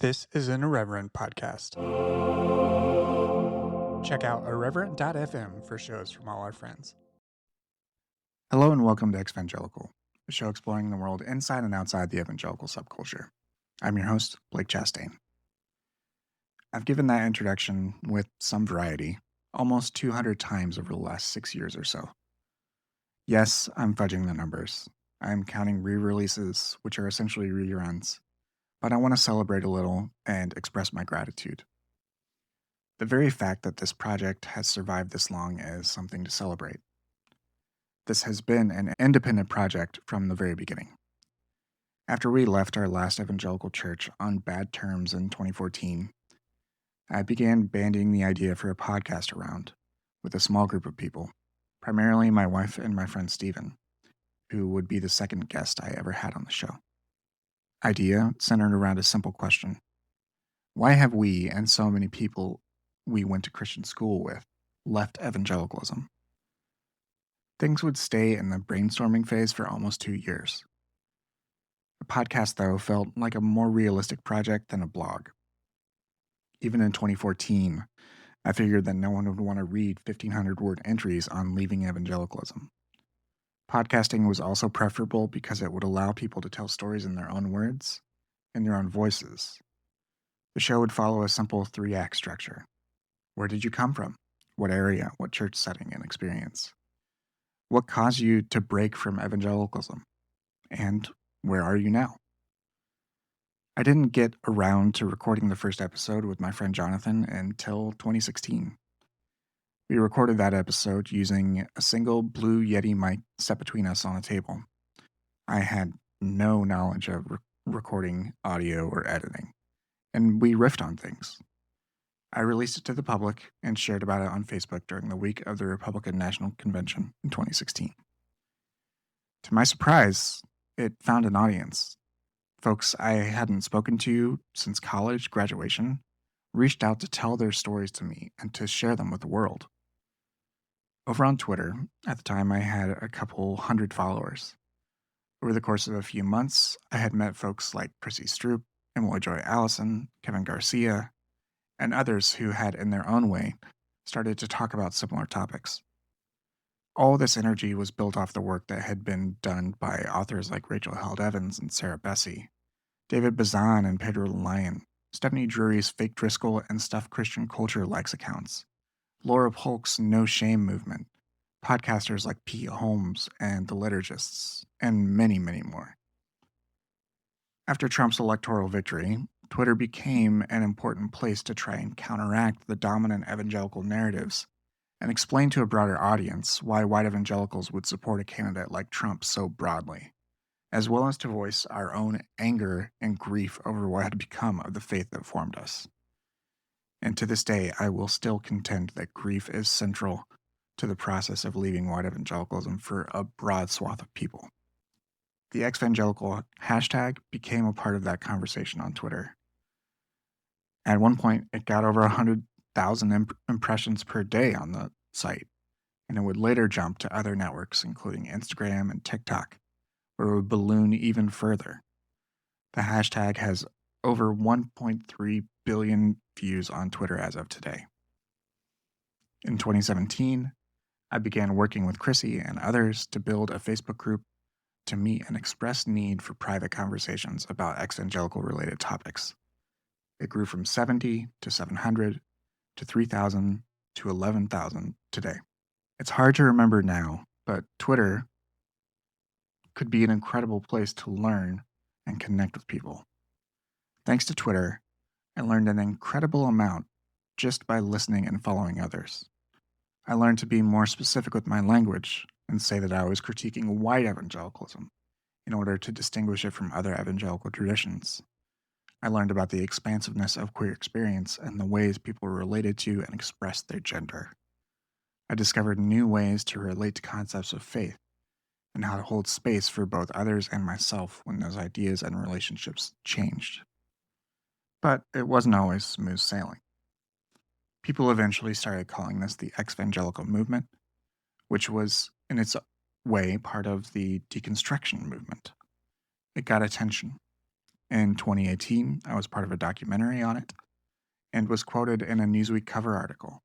This is an Irreverent podcast. Check out irreverent.fm for shows from all our friends. Hello and welcome to Exvangelical, a show exploring the world inside and outside the evangelical subculture. I'm your host, Blake Chastain. I've given that introduction with some variety almost 200 times over the last 6 years or so. Yes, I'm fudging the numbers. I'm counting re-releases, which are essentially reruns, but I want to celebrate a little and express my gratitude. The very fact that this project has survived this long is something to celebrate. This has been an independent project from the very beginning. After we left our last evangelical church on bad terms in 2014, I began banding the idea for a podcast around with a small group of people, primarily my wife and my friend Steven, who would be the second guest I ever had on the show. Idea centered around a simple question. Why have we and so many people we went to Christian school with left evangelicalism? Things would stay in the brainstorming phase for almost 2 years. The podcast, though, felt like a more realistic project than a blog. Even in 2014, I figured that no one would want to read 1,500-word entries on leaving evangelicalism. Podcasting was also preferable because it would allow people to tell stories in their own words, in their own voices. The show would follow a simple 3-act structure. Where did you come from? What area? What church setting and experience? What caused you to break from evangelicalism? And where are you now? I didn't get around to recording the first episode with my friend Jonathan until 2016. We recorded that episode using a single Blue Yeti mic set between us on a table. I had no knowledge of recording audio or editing, and we riffed on things. I released it to the public and shared about it on Facebook during the week of the Republican National Convention in 2016. To my surprise, it found an audience. Folks I hadn't spoken to since college graduation reached out to tell their stories to me and to share them with the world. Over on Twitter, at the time I had a couple hundred followers. Over the course of a few months, I had met folks like Prissy Stroop, Emily Joy Allison, Kevin Garcia, and others who had, in their own way, started to talk about similar topics. All this energy was built off the work that had been done by authors like Rachel Held Evans and Sarah Bessey, David Bazan and Pedro Lyon, Stephanie Drury's Fake Driscoll and Stuff Christian Culture likes accounts, Laura Polk's No Shame movement, podcasters like Pete Holmes and The Liturgists, and many, many more. After Trump's electoral victory, Twitter became an important place to try and counteract the dominant evangelical narratives and explain to a broader audience why white evangelicals would support a candidate like Trump so broadly, as well as to voice our own anger and grief over what had become of the faith that formed us. And to this day, I will still contend that grief is central to the process of leaving white evangelicalism for a broad swath of people. The Exvangelical hashtag became a part of that conversation on Twitter. At one point, it got over 100,000 impressions per day on the site, and it would later jump to other networks, including Instagram and TikTok, where it would balloon even further. The hashtag has over 1.3 billion views on Twitter as of today. In 2017, I began working with Chrissy and others to build a Facebook group to meet an expressed need for private conversations about exvangelical-related topics. It grew from 70 to 700 to 3,000 to 11,000 today. It's hard to remember now, but Twitter could be an incredible place to learn and connect with people. Thanks to Twitter, I learned an incredible amount just by listening and following others. I learned to be more specific with my language and say that I was critiquing white evangelicalism in order to distinguish it from other evangelical traditions. I learned about the expansiveness of queer experience and the ways people related to and expressed their gender. I discovered new ways to relate to concepts of faith and how to hold space for both others and myself when those ideas and relationships changed. But it wasn't always smooth sailing. People eventually started calling this the Exvangelical movement, which was, in its way, part of the deconstruction movement. It got attention. In 2018, I was part of a documentary on it and was quoted in a Newsweek cover article.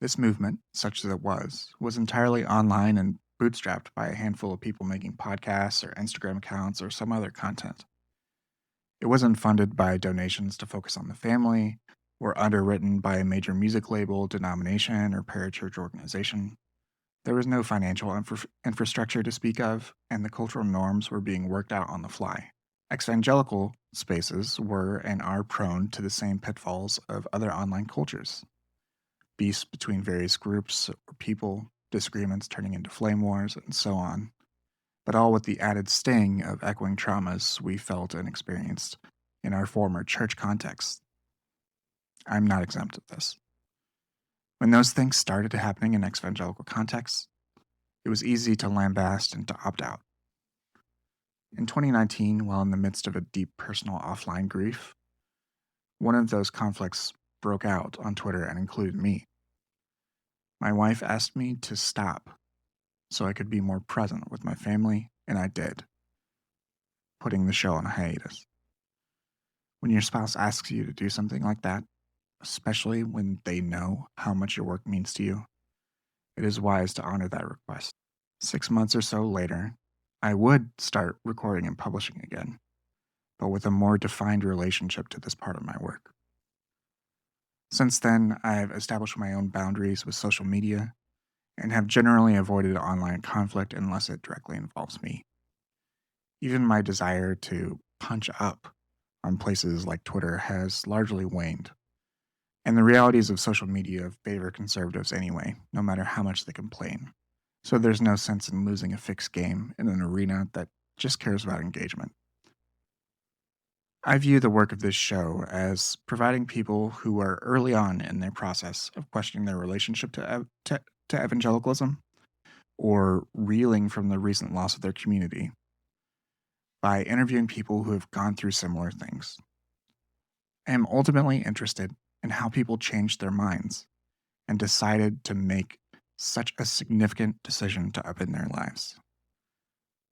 This movement, such as it was entirely online and bootstrapped by a handful of people making podcasts or Instagram accounts or some other content. It wasn't funded by donations to focus on the family or underwritten by a major music label, denomination, or parachurch organization. There was no financial infrastructure to speak of, and the cultural norms were being worked out on the fly. Exvangelical spaces were and are prone to the same pitfalls of other online cultures. Beefs between various groups or people, disagreements turning into flame wars, and so on. But all with the added sting of echoing traumas we felt and experienced in our former church context. I'm not exempt of this. When those things started happening in exvangelical contexts, it was easy to lambast and to opt out. In 2019, while in the midst of a deep personal offline grief, one of those conflicts broke out on Twitter and included me. My wife asked me to stop so I could be more present with my family, and I did, putting the show on hiatus. When your spouse asks you to do something like that, especially when they know how much your work means to you, it is wise to honor that request. 6 months or so later, I would start recording and publishing again, but with a more defined relationship to this part of my work. Since then, I've established my own boundaries with social media and have generally avoided online conflict unless it directly involves me. Even my desire to punch up on places like Twitter has largely waned. And the realities of social media favor conservatives anyway, no matter how much they complain. So there's no sense in losing a fixed game in an arena that just cares about engagement. I view the work of this show as providing people who are early on in their process of questioning their relationship to evangelicalism or reeling from the recent loss of their community by interviewing people who have gone through similar things. I am ultimately interested in how people changed their minds and decided to make such a significant decision to upend their lives.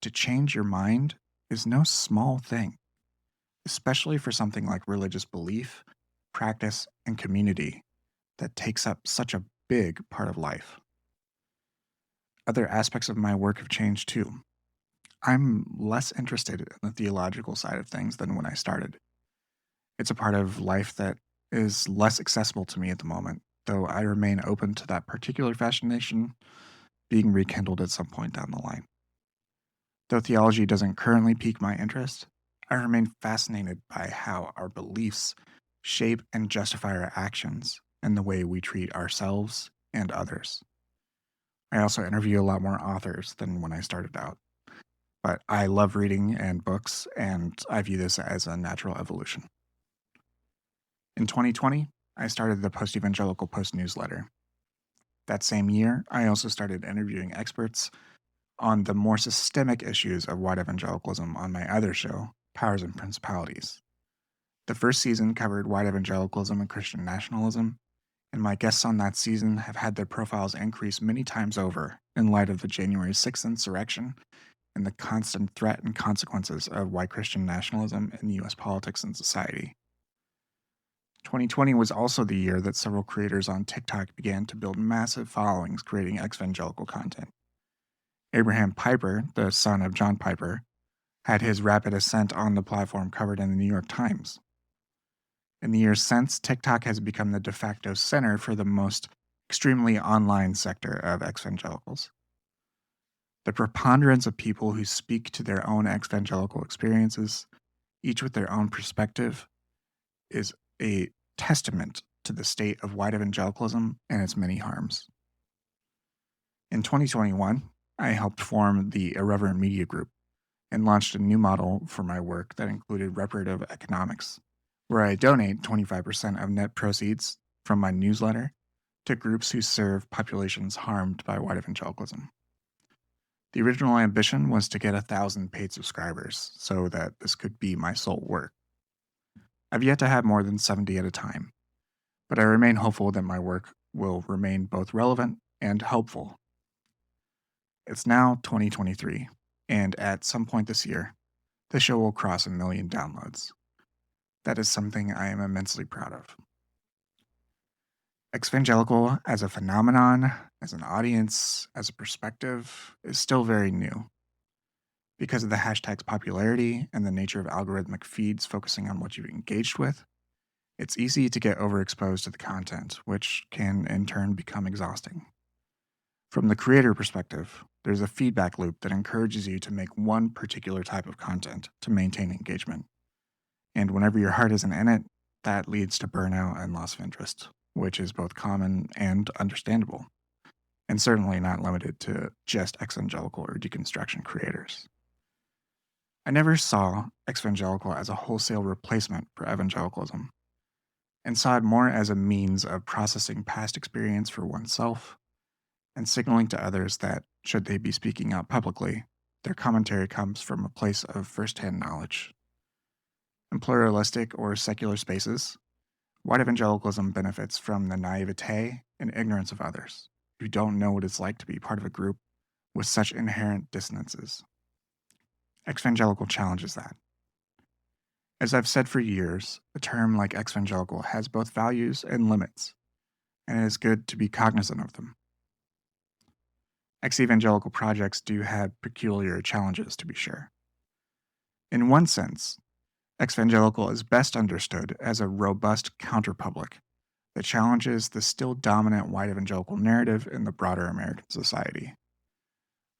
To change your mind is no small thing, especially for something like religious belief, practice, and community that takes up such a big part of life. Other aspects of my work have changed too. I'm less interested in the theological side of things than when I started. It's a part of life that is less accessible to me at the moment, though I remain open to that particular fascination being rekindled at some point down the line. Though theology doesn't currently pique my interest, I remain fascinated by how our beliefs shape and justify our actions and the way we treat ourselves and others. I also interview a lot more authors than when I started out, but I love reading and books, and I view this as a natural evolution. In 2020, I started the Post-Evangelical Post newsletter. That same year, I also started interviewing experts on the more systemic issues of white evangelicalism on my other show, Powers and Principalities. The first season covered white evangelicalism and Christian nationalism, and my guests on that season have had their profiles increase many times over in light of the January 6th insurrection and the constant threat and consequences of white Christian nationalism in U.S. politics and society. 2020 was also the year that several creators on TikTok began to build massive followings creating exvangelical content. Abraham Piper, the son of John Piper, had his rapid ascent on the platform covered in the New York Times. In the years since, TikTok has become the de facto center for the most extremely online sector of exvangelicals. The preponderance of people who speak to their own exvangelical experiences, each with their own perspective, is a testament to the state of white evangelicalism and its many harms. In 2021, I helped form the Irreverent Media Group and launched a new model for my work that included reparative economics, where I donate 25% of net proceeds from my newsletter to groups who serve populations harmed by white evangelicalism. The original ambition was to get 1,000 paid subscribers so that this could be my sole work. I've yet to have more than 70 at a time, but I remain hopeful that my work will remain both relevant and helpful. It's now 2023, and at some point this year, the show will cross 1 million downloads. That is something I am immensely proud of. Exvangelical as a phenomenon, as an audience, as a perspective, is still very new. Because of the hashtag's popularity and the nature of algorithmic feeds focusing on what you've engaged with, it's easy to get overexposed to the content, which can in turn become exhausting. From the creator perspective, there's a feedback loop that encourages you to make one particular type of content to maintain engagement. And whenever your heart isn't in it, that leads to burnout and loss of interest, which is both common and understandable, and certainly not limited to just exvangelical or deconstruction creators. I never saw exvangelical as a wholesale replacement for evangelicalism, and saw it more as a means of processing past experience for oneself and signaling to others that, should they be speaking out publicly, their commentary comes from a place of firsthand knowledge. In pluralistic or secular spaces, white evangelicalism benefits from the naivete and ignorance of others who don't know what it's like to be part of a group with such inherent dissonances. Exvangelical challenges that. As I've said for years, a term like exvangelical has both values and limits, and it is good to be cognizant of them. Ex-evangelical projects do have peculiar challenges, to be sure. In one sense, exvangelical is best understood as a robust counterpublic that challenges the still dominant white evangelical narrative in the broader American society.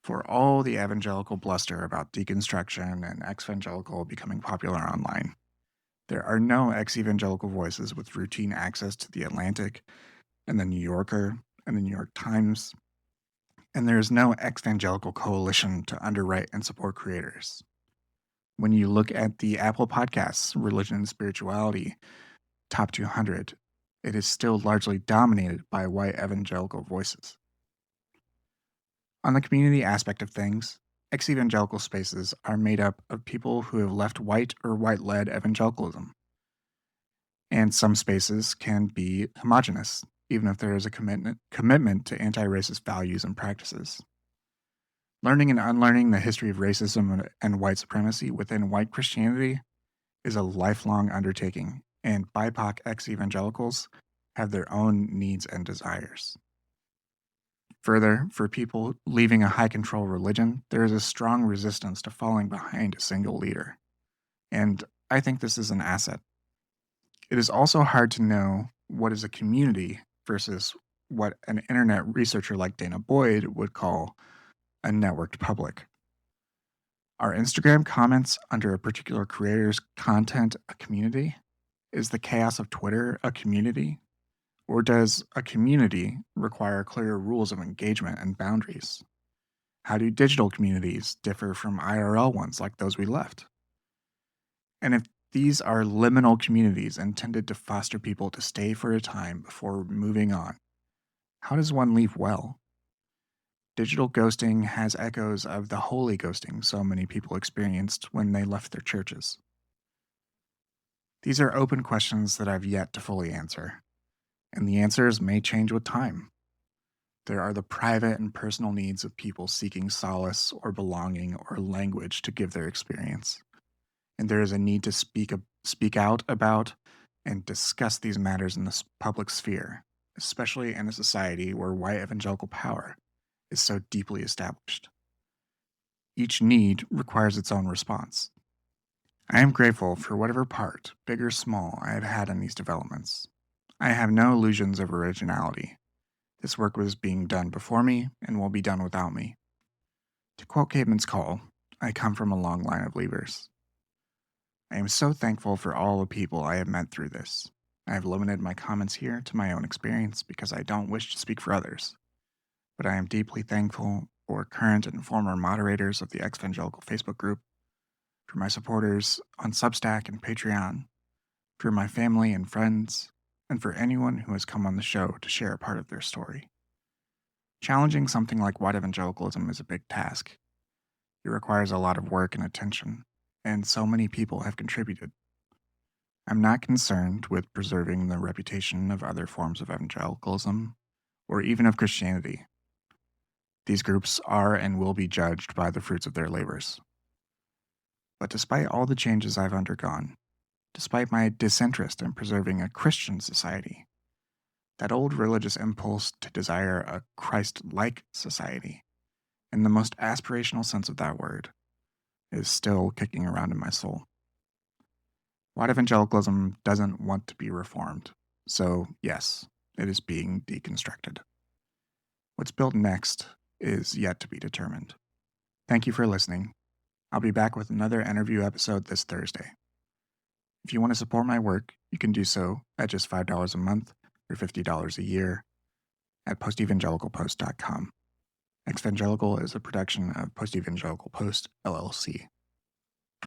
For all the evangelical bluster about deconstruction and exvangelical becoming popular online, there are no ex-evangelical voices with routine access to The Atlantic and The New Yorker and The New York Times, and there is no exvangelical coalition to underwrite and support creators. When you look at the Apple Podcasts Religion and Spirituality Top 200, it is still largely dominated by white evangelical voices. On the community aspect of things, ex-evangelical spaces are made up of people who have left white or white-led evangelicalism. And some spaces can be homogenous, even if there is a commitment to anti-racist values and practices. Learning and unlearning the history of racism and white supremacy within white Christianity is a lifelong undertaking, and BIPOC ex-evangelicals have their own needs and desires. Further, for people leaving a high-control religion, there is a strong resistance to falling behind a single leader, and I think this is an asset. It is also hard to know what is a community versus what an internet researcher like Dana Boyd would call a networked public. Are Instagram comments under a particular creator's content a community? Is the chaos of Twitter a community? Or does a community require clear rules of engagement and boundaries? How do digital communities differ from IRL ones like those we left? And if these are liminal communities intended to foster people to stay for a time before moving on, how does one leave well? Digital ghosting has echoes of the holy ghosting so many people experienced when they left their churches. These are open questions that I've yet to fully answer, and the answers may change with time. There are the private and personal needs of people seeking solace or belonging or language to give their experience. And there is a need to speak out about and discuss these matters in the public sphere, especially in a society where white evangelical power is so deeply established. Each need requires its own response. I am grateful for whatever part, big or small, I have had in these developments. I have no illusions of originality. This work was being done before me and will be done without me. To quote Caveman's Call, I come from a long line of leavers. I am so thankful for all the people I have met through this. I have limited my comments here to my own experience because I don't wish to speak for others. But I am deeply thankful for current and former moderators of the Exvangelical Facebook group, for my supporters on Substack and Patreon, for my family and friends, and for anyone who has come on the show to share a part of their story. Challenging something like white evangelicalism is a big task. It requires a lot of work and attention, and so many people have contributed. I'm not concerned with preserving the reputation of other forms of evangelicalism, or even of Christianity. These groups are and will be judged by the fruits of their labors. But despite all the changes I've undergone, despite my disinterest in preserving a Christian society, that old religious impulse to desire a Christ-like society, in the most aspirational sense of that word, is still kicking around in my soul. White evangelicalism doesn't want to be reformed, so yes, it is being deconstructed. What's built next is yet to be determined. Thank you for listening. I'll be back with another interview episode this Thursday. If you want to support my work, you can do so at just $5 a month or $50 a year at postevangelicalpost.com. Exvangelical is a production of Post-Evangelical Post, LLC.